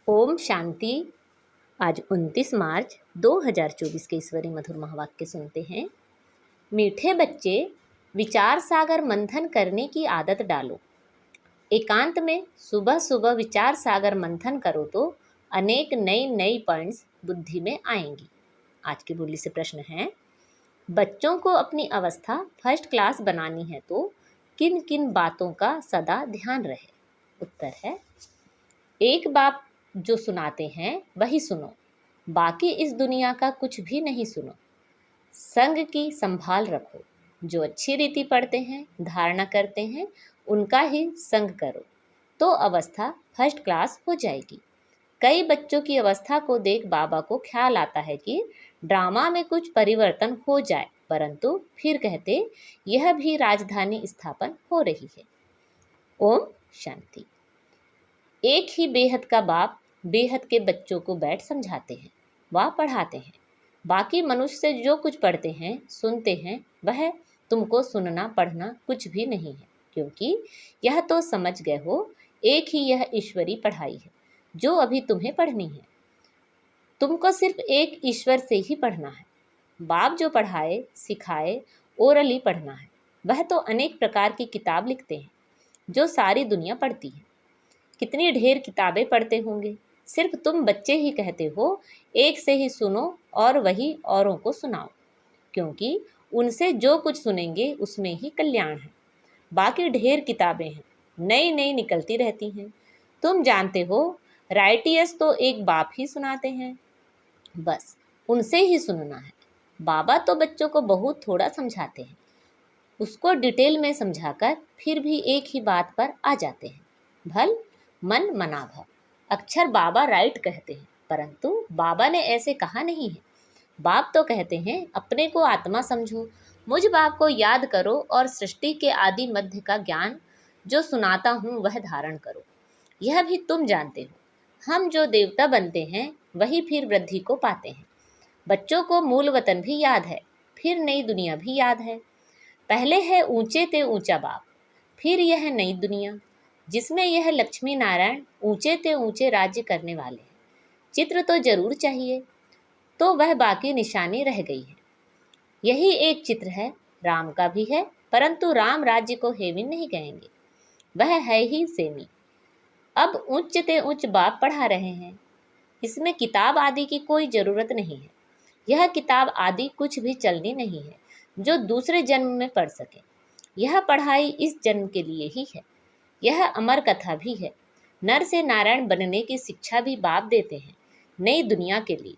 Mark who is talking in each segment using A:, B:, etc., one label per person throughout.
A: ओम शांति। आज 29 मार्च 2024 के ईश्वरी मधुर महावाक्य सुनते हैं। मीठे बच्चे, विचार सागर मंथन करने की आदत डालो। एकांत में सुबह सुबह विचार सागर मंथन करो तो अनेक नई पॉइंट्स बुद्धि में आएंगी। आज की बोली से प्रश्न है, बच्चों को अपनी अवस्था फर्स्ट क्लास बनानी है तो किन किन बातों का सदा ध्यान रहे। उत्तर है, एक बाप जो सुनाते हैं वही सुनो, बाकी इस दुनिया का कुछ भी नहीं सुनो। संग की संभाल रखो, जो अच्छी रीति पढ़ते हैं, धारणा करते हैं, उनका ही संग करो तो अवस्था फर्स्ट क्लास हो जाएगी। कई बच्चों की अवस्था को देख बाबा को ख्याल आता है कि ड्रामा में कुछ परिवर्तन हो जाए, परंतु फिर कहते यह भी राजधानी स्थापन हो रही है। ओम शांति। एक ही बेहद का बाप बेहद के बच्चों को बैठ समझाते हैं व पढ़ाते हैं। बाकी मनुष्य से जो कुछ पढ़ते हैं, सुनते हैं, वह तुमको सुनना पढ़ना कुछ भी नहीं है, क्योंकि यह तो समझ गए हो एक ही यह ईश्वरी पढ़ाई है जो अभी तुम्हें पढ़नी है। तुमको सिर्फ एक ईश्वर से ही पढ़ना है। बाप जो पढ़ाए सिखाए ओरली पढ़ना है। वह तो अनेक प्रकार की किताब लिखते हैं जो सारी दुनिया पढ़ती है। कितनी ढेर किताबें पढ़ते होंगे, सिर्फ तुम बच्चे ही कहते हो एक से ही सुनो और वही औरों को सुनाओ, क्योंकि उनसे जो कुछ सुनेंगे उसमें ही कल्याण है। बाकी ढेर किताबें हैं, नई निकलती रहती हैं। तुम जानते हो राइटियस तो एक बाप ही सुनाते हैं, बस उनसे ही सुनना है। बाबा तो बच्चों को बहुत थोड़ा समझाते हैं, उसको डिटेल में समझाकर फिर भी एक ही बात पर आ जाते हैं। भल मन मना भव। अक्षर बाबा राइट कहते हैं, परंतु बाबा ने ऐसे कहा नहीं है। बाप तो कहते हैं अपने को आत्मा समझो, मुझ बाप को याद करो और सृष्टि के आदि मध्य का ज्ञान जो सुनाता हूँ वह धारण करो। यह भी तुम जानते हो, हम जो देवता बनते हैं वही फिर वृद्धि को पाते हैं। बच्चों को मूल वतन भी याद है, फिर नई दुनिया भी याद है। पहले है ऊंचे ते ऊंचा बाप, फिर यह नई दुनिया जिसमें यह लक्ष्मी नारायण ऊंचे ते ऊंचे राज्य करने वाले हैं। चित्र तो जरूर चाहिए, तो वह बाकी निशानी रह गई है। यही एक चित्र है, राम का भी है, परंतु राम राज्य को हेविन नहीं कहेंगे, वह है ही सेमी। अब उच्च ते उच्च बाप पढ़ा रहे हैं, इसमें किताब आदि की कोई जरूरत नहीं है। यह किताब आदि कुछ भी चलनी नहीं है जो दूसरे जन्म में पढ़ सके। यह पढ़ाई इस जन्म के लिए ही है। यह अमर कथा भी है। नर से नारायण बनने की शिक्षा भी बाप देते हैं नई दुनिया के लिए।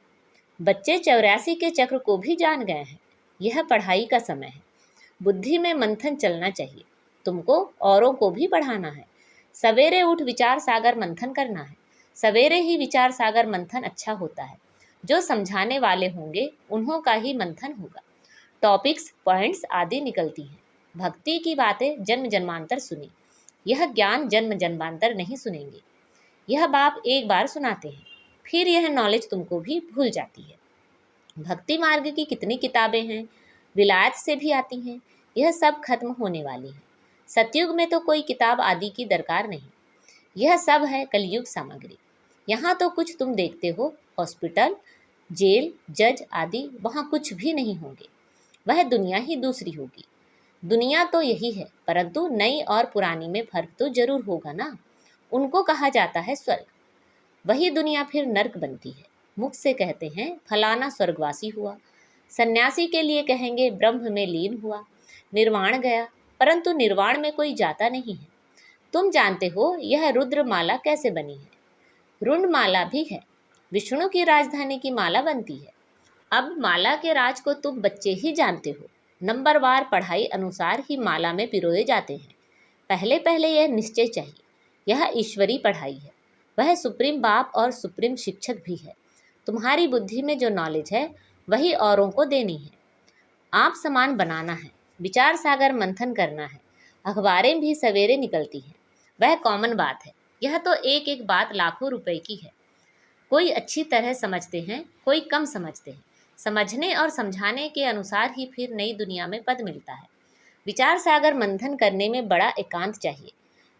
A: बच्चे 84 के चक्र को भी जान गए हैं। यह पढ़ाई का समय है। बुद्धि में मंथन चलना चाहिए। तुमको औरों को भी पढ़ाना है। सवेरे उठ विचार सागर मंथन करना है। सवेरे ही विचार सागर मंथन अच्छा होता है। जो समझाने वाले होंगे उन्हों का ही मंथन होगा। टॉपिक्स पॉइंट्स आदि निकलती हैं। भक्ति की बातें जन्म जन्मांतर सुनी, यह ज्ञान जन्म जन्मांतर नहीं सुनेंगे। यह बाप एक बार सुनाते हैं, फिर यह नॉलेज तुमको भी भूल जाती है। भक्ति मार्ग की कितनी किताबें हैं, विलायत से भी आती हैं, यह सब खत्म होने वाली हैं। सतयुग में तो कोई किताब आदि की दरकार नहीं, यह सब है कलयुग सामग्री। यहाँ तो कुछ तुम देखते हो, हॉस्पिटल, जेल, जज आदि, वहाँ कुछ भी नहीं होंगे। वह दुनिया ही दूसरी होगी। दुनिया तो यही है, परंतु नई और पुरानी में फर्क तो जरूर होगा ना। उनको कहा जाता है स्वर्ग, वही दुनिया फिर नर्क बनती है। मुख से कहते हैं फलाना स्वर्गवासी हुआ, सन्यासी के लिए कहेंगे ब्रह्म में लीन हुआ, निर्वाण गया, परंतु निर्वाण में कोई जाता नहीं है। तुम जानते हो यह रुद्र माला कैसे बनी है। रुंड माला भी है, विष्णु की राजधानी की माला बनती है। अब माला के राज को तुम बच्चे ही जानते हो। नंबरवार पढ़ाई अनुसार ही माला में पिरोए जाते हैं। पहले पहले यह निश्चय चाहिए, यह ईश्वरी पढ़ाई है। वह सुप्रीम बाप और सुप्रीम शिक्षक भी है। तुम्हारी बुद्धि में जो नॉलेज है वही औरों को देनी है। आप समान बनाना है, विचार सागर मंथन करना है। अखबारें भी सवेरे निकलती हैं, वह कॉमन बात है। यह तो एक एक बात लाखों रुपए की है। कोई अच्छी तरह समझते हैं, कोई कम समझते हैं। समझने और समझाने के अनुसार ही फिर नई दुनिया में पद मिलता है। विचार सागर मंथन करने में बड़ा एकांत चाहिए।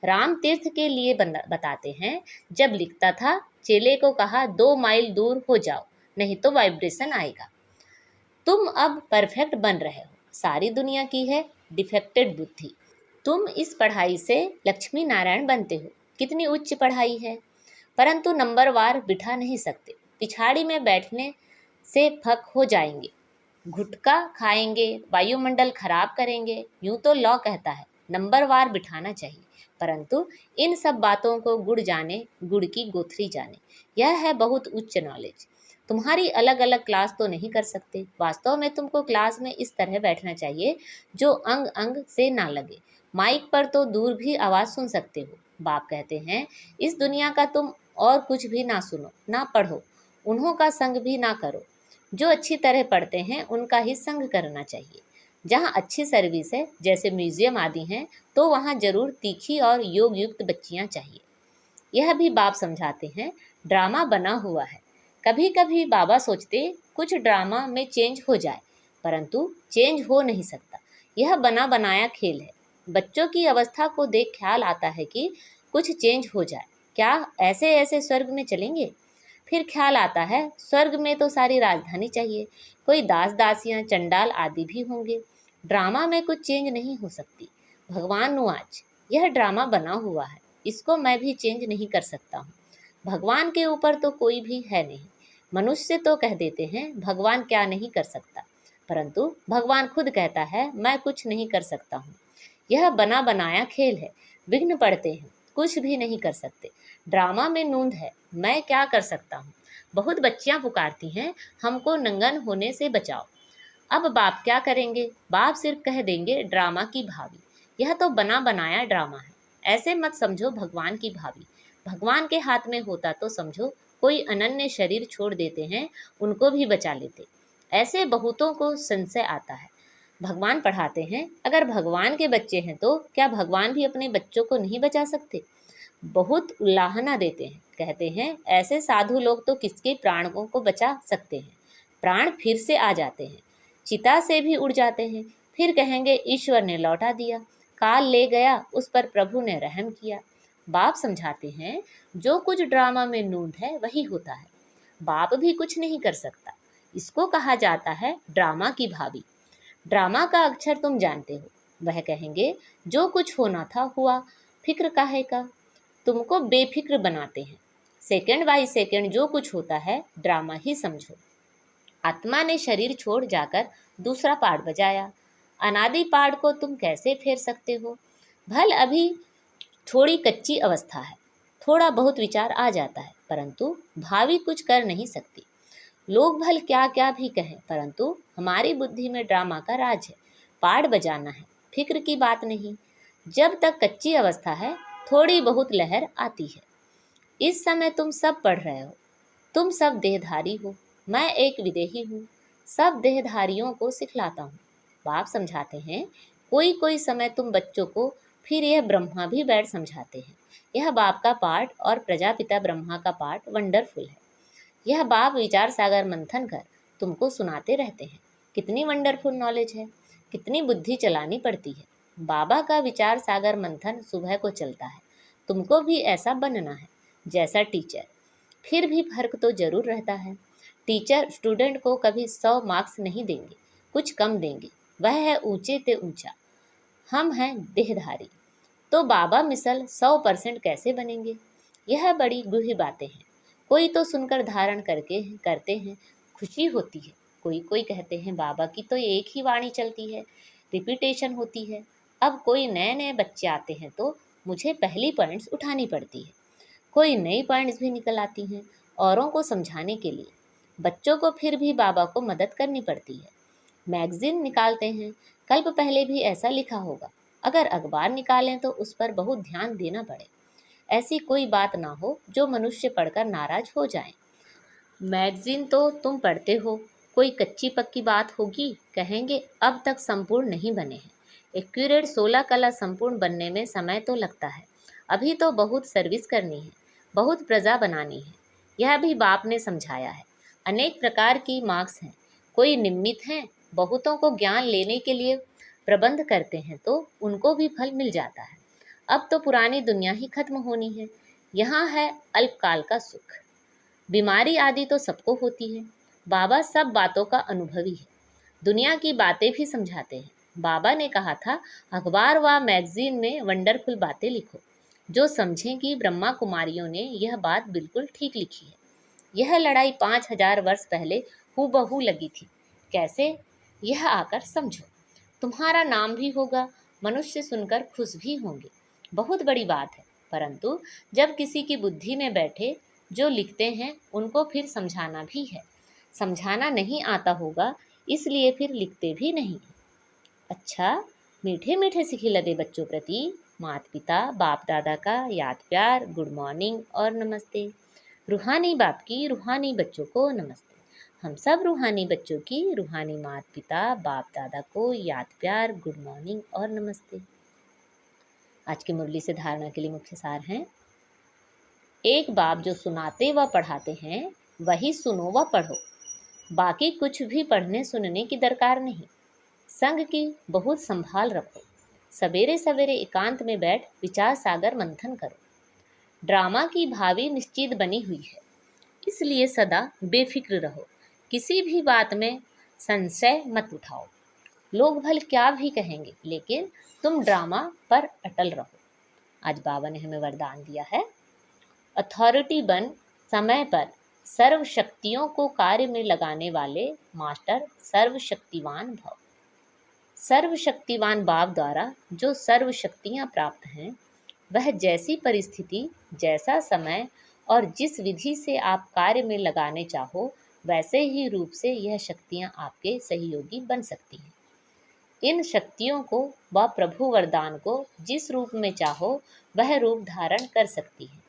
A: राम तीर्थ के लिए बताते हैं, जब लिखता था चेले को कहा 2 माइल दूर हो जाओ नहीं तो वाइब्रेशन आएगा। तुम अब परफेक्ट बन रहे हो, सारी दुनिया की है डिफेक्टेड बुद्धि। तुम इस पढ़ाई से लक्ष्मी नारायण बनते हो, कितनी उच्च पढ़ाई है, परंतु नंबरवार बिठा नहीं सकते। पिछाड़ी में बैठने से फक हो जाएंगे, गुटखा खाएंगे, वायुमंडल खराब करेंगे। यूं तो लॉ कहता है नंबरवार बिठाना चाहिए, परंतु इन सब बातों को गुड़ जाने, गुड़ की गोथरी जाने। यह है बहुत उच्च नॉलेज। तुम्हारी अलग अलग क्लास तो नहीं कर सकते। वास्तव में तुमको क्लास में इस तरह बैठना चाहिए जो अंग अंग से ना लगे। माइक पर तो दूर भी आवाज़ सुन सकते हो। बाप कहते हैं इस दुनिया का तुम और कुछ भी ना सुनो ना पढ़ो, उन्हों का संग भी ना करो। जो अच्छी तरह पढ़ते हैं उनका ही संग करना चाहिए। जहाँ अच्छी सर्विस है जैसे म्यूजियम आदि हैं तो वहाँ जरूर तीखी और योग युक्त बच्चियाँ चाहिए। यह भी बाप समझाते हैं ड्रामा बना हुआ है। कभी कभी बाबा सोचते कुछ ड्रामा में चेंज हो जाए, परंतु चेंज हो नहीं सकता। यह बना बनाया खेल है। बच्चों की अवस्था को देख ख्याल आता है कि कुछ चेंज हो जाए, क्या ऐसे ऐसे स्वर्ग में चलेंगे। फिर ख्याल आता है स्वर्ग में तो सारी राजधानी चाहिए, कोई दास दासियां चंडाल आदि भी होंगे। ड्रामा में कुछ चेंज नहीं हो सकती। भगवान नुआज यह ड्रामा बना हुआ है, इसको मैं भी चेंज नहीं कर सकता हूँ। भगवान के ऊपर तो कोई भी है नहीं। मनुष्य तो कह देते हैं भगवान क्या नहीं कर सकता, परंतु भगवान खुद कहता है मैं कुछ नहीं कर सकता हूँ। यह बना बनाया खेल है। विघ्न पड़ते हैं, कुछ भी नहीं कर सकते। ड्रामा में नूंद है, मैं क्या कर सकता हूँ। बहुत बच्चियां पुकारती हैं हमको नंगन होने से बचाओ। अब बाप क्या करेंगे। बाप सिर्फ कह देंगे ड्रामा की भाभी। यह तो बना बनाया ड्रामा है। ऐसे मत समझो भगवान की भाभी। भगवान के हाथ में होता तो समझो कोई अनन्य शरीर छोड़ देते हैं, उनको भी बचा लेते। ऐसे बहुतों को संशय आता है। भगवान पढ़ाते हैं, अगर भगवान के बच्चे हैं तो क्या भगवान भी अपने बच्चों को नहीं बचा सकते। बहुत उल्लाहना देते हैं, कहते हैं ऐसे साधु लोग तो किसके प्राणों को बचा सकते हैं। प्राण फिर से आ जाते हैं, चिता से भी उड़ जाते हैं, फिर कहेंगे ईश्वर ने लौटा दिया, काल ले गया उस पर प्रभु ने रहम किया। बाप समझाते हैं जो कुछ ड्रामा में नूंद है वही होता है। बाप भी कुछ नहीं कर सकता। इसको कहा जाता है ड्रामा की भाभी। ड्रामा का अक्षर तुम जानते हो। वह कहेंगे जो कुछ होना था हुआ, फिक्र काहे का। तुमको बेफिक्र बनाते हैं। सेकंड बाय सेकंड जो कुछ होता है ड्रामा ही समझो। आत्मा ने शरीर छोड़ जाकर दूसरा पार्ट बजाया। अनादि पार्ट को तुम कैसे फेर सकते हो। भल अभी थोड़ी कच्ची अवस्था है, थोड़ा बहुत विचार आ जाता है, परंतु भावी कुछ कर नहीं सकती। लोग भल क्या क्या भी कहें, परंतु हमारी बुद्धि में ड्रामा का राज है। पार्ट बजाना है, फिक्र की बात नहीं। जब तक कच्ची अवस्था है थोड़ी बहुत लहर आती है। इस समय तुम सब पढ़ रहे हो, तुम सब देहधारी हो, मैं एक विदेही हूँ, सब देहधारियों को सिखलाता हूँ। बाप समझाते हैं कोई कोई समय तुम बच्चों को फिर यह ब्रह्मा भी बैठ समझाते हैं। यह बाप का पाठ और प्रजापिता ब्रह्मा का पाठ वंडरफुल है। यह बाप विचार सागर मंथन कर तुमको सुनाते रहते हैं। कितनी वंडरफुल नॉलेज है, कितनी बुद्धि चलानी पड़ती है। बाबा का विचार सागर मंथन सुबह को चलता है। तुमको भी ऐसा बनना है जैसा टीचर। फिर भी फर्क तो जरूर रहता है। टीचर स्टूडेंट को कभी 100 मार्क्स नहीं देंगे, कुछ कम देंगे। वह है ऊंचे ते ऊंचा, हम हैं देहधारी। तो बाबा मिसल 100% कैसे बनेंगे। यह बड़ी गूढ़ी बातें हैं। कोई तो सुनकर धारण करके करते हैं, खुशी होती है। कोई कोई कहते हैं बाबा की तो एक ही वाणी चलती है, रिपीटेशन होती है। अब कोई नए नए बच्चे आते हैं तो मुझे पहली पॉइंट्स उठानी पड़ती है। कोई नई पॉइंट्स भी निकल आती हैं औरों को समझाने के लिए। बच्चों को फिर भी बाबा को मदद करनी पड़ती है। मैगजीन निकालते हैं, कल्प पहले भी ऐसा लिखा होगा। अगर अखबार निकालें तो उस पर बहुत ध्यान देना पड़े। ऐसी कोई बात ना हो जो मनुष्य पढ़कर नाराज हो जाए। मैगजीन तो तुम पढ़ते हो, कोई कच्ची पक्की बात होगी, कहेंगे अब तक संपूर्ण नहीं बने हैं। एक्यूरेट 16 कला संपूर्ण बनने में समय तो लगता है। अभी तो बहुत सर्विस करनी है, बहुत प्रजा बनानी है। यह भी बाप ने समझाया है। अनेक प्रकार की मार्क्स हैं, कोई निमित्त हैं, बहुतों को ज्ञान लेने के लिए प्रबंध करते हैं तो उनको भी फल मिल जाता है। अब तो पुरानी दुनिया ही खत्म होनी है। यहाँ है अल्पकाल का सुख। बीमारी आदि तो सबको होती है। बाबा सब बातों का अनुभवी है, दुनिया की बातें भी समझाते हैं। बाबा ने कहा था, अखबार व मैगजीन में वंडरफुल बातें लिखो, जो समझें कि ब्रह्मा कुमारियों ने यह बात बिल्कुल ठीक लिखी है। यह लड़ाई 5000 वर्ष पहले हूबहू लगी थी। कैसे? यह आकर समझो। तुम्हारा नाम भी होगा, मनुष्य सुनकर खुश भी होंगे। बहुत बड़ी बात है, परंतु जब किसी की बुद्धि में बैठे, जो लिखते हैं उनको फिर समझाना भी है। समझाना नहीं आता होगा, इसलिए फिर लिखते भी नहीं। अच्छा, मीठे मीठे से खिलते बच्चों प्रति माता पिता बाप दादा का याद प्यार, गुड मॉर्निंग और नमस्ते। रूहानी बाप की रूहानी बच्चों को नमस्ते। हम सब रूहानी बच्चों की रूहानी माता पिता बाप दादा को याद प्यार, गुड मॉर्निंग और नमस्ते। आज की मुरली से धारणा के लिए मुख्य सार हैं। एक बाप जो सुनाते व पढ़ाते हैं, वही सुनो व पढ़ो। बाकी कुछ भी पढ़ने सुनने की दरकार नहीं। संग की बहुत संभाल रखो। सवेरे सवेरे एकांत में बैठ विचार सागर मंथन करो। ड्रामा की भावी निश्चित बनी हुई है, इसलिए सदा बेफिक्र रहो। किसी भी बात में संशय मत उठाओ। लोग भले क्या भी कहेंगे, लेकिन तुम ड्रामा पर अटल रहो। आज बाबा ने हमें वरदान दिया है, अथॉरिटी बन समय पर सर्व शक्तियों को कार्य में लगाने वाले मास्टर सर्वशक्तिवान भव। सर्वशक्तिवान बाप द्वारा जो सर्व शक्तियाँ प्राप्त हैं, वह जैसी परिस्थिति, जैसा समय और जिस विधि से आप कार्य में लगाने चाहो, वैसे ही रूप से यह शक्तियाँ आपके सहयोगी बन सकती हैं। इन शक्तियों को व प्रभु वरदान को जिस रूप में चाहो, वह रूप धारण कर सकती है।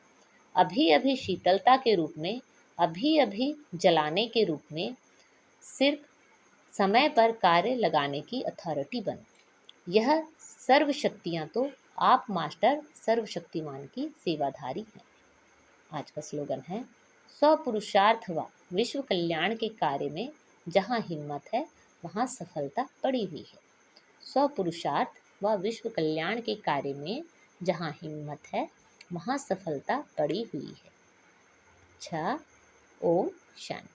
A: अभी अभी शीतलता के रूप में, अभी अभी जलाने के रूप में, सिर्फ समय पर कार्य लगाने की अथॉरिटी बनो। यह सर्व शक्तियाँ तो आप मास्टर सर्वशक्तिमान की सेवाधारी हैं। आज का स्लोगन है, स्वपुरुषार्थ व विश्व कल्याण के कार्य में जहाँ हिम्मत है, वहाँ सफलता पड़ी हुई है। स्वपुरुषार्थ व विश्व कल्याण के कार्य में जहाँ हिम्मत है, वहाँ सफलता पड़ी हुई है। अच्छा, ओम शांति।